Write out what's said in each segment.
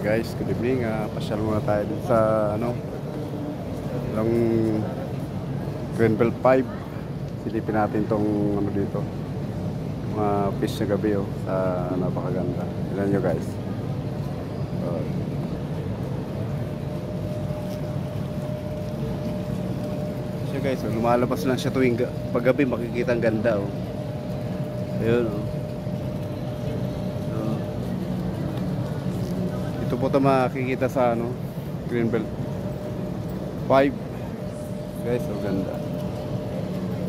Guys, good evening. Pasyal muna tayo dun sa yung Greenbelt 5. Silipin natin tong dito. Mga fish na gabi sa napakaganda. Tignan nyo guys. Siya guys, lumalabas lang siya tuwing paggabi, makikita ang ganda Ayun Ito po ito makikita sa Greenbelt 5 guys, ganda.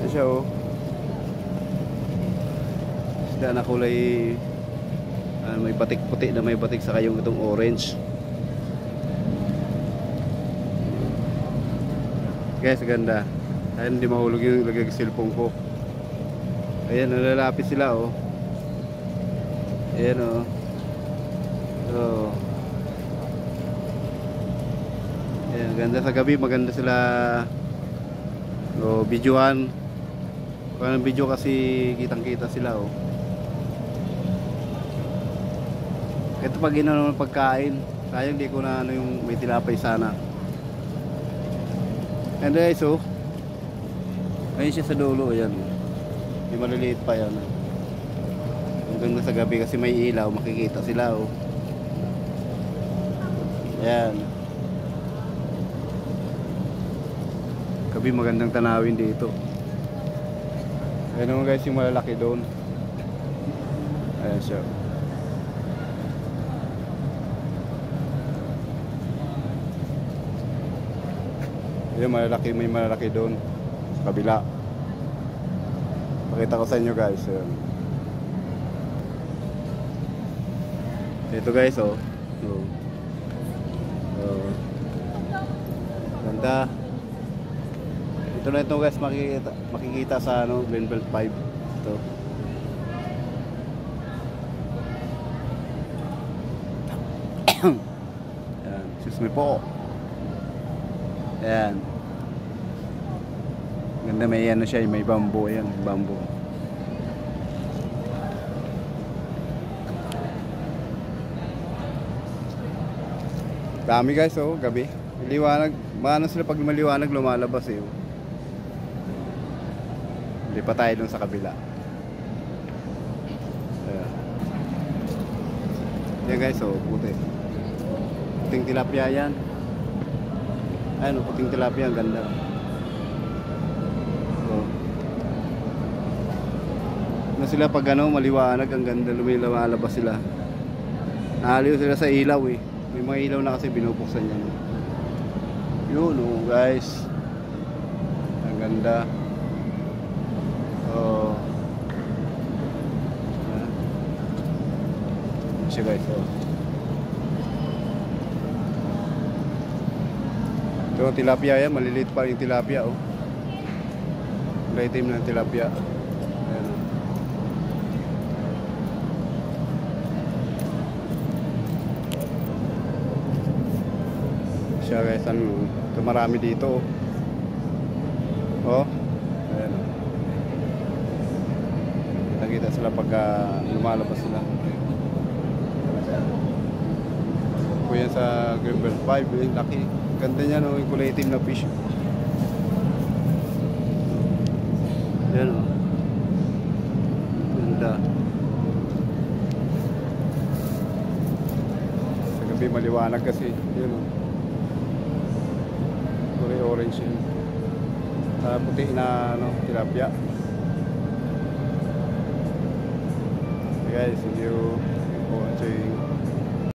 Ito siya isda na kulay may batik puti na may batik sa kayong itong orange guys, ganda. Ayun, hindi mahulog yung lagay ng cellphone ko. Ayan, nalalapit sila ayan ayan, ganda sa gabi, maganda sila videohan. Kung anong video kasi kitang kita sila Ito pag naman pagkain, sayang di ko na yung may tilapay sana. And guys ayun siya sa dulo, ayan. May maliliit pa yan hanggang sa gabi kasi may ilaw, makikita sila ayan. Gabi magandang tanawin dito. Ayan naman guys yung malalaki doon. Ayan siya. Ayan, may malalaki doon sa kabila. Pakita ko sa inyo guys. Ayan. Ito guys ganda. Ito na ito guys, makikita sa Greenbelt 5 ito. Ayan, excuse me po. Ayan, ganda, may siya, may bamboo. Ayan, bamboo. Dami guys gabi. Liwanag, maano sila pag maliwanag lumalabas Hindi pa tayo dun sa kabila. Yan guys puti. Puting tilapia yan. Ayun puting tilapia, ang ganda. Na sila pag maliwanag, ang ganda, lumalabas sila. Nahaliw sila sa ilaw May mga ilaw na kasi binubuksan yan. Yun guys, ang ganda. Siya guys ito tilapia yan, maliliit pa yung tilapia kulay itim ng tilapia. Ayan. Siya guys, ito marami dito ayan nakita sila pagka lumalabas sila. Po yan sa Greenbelt 5 laki, ganda niya yung kulay itim na fish. Yan ganda. Sa gabi maliwanag kasi yun kulay orange yun. Puti na tilapia. Okay guys, thank you for watching.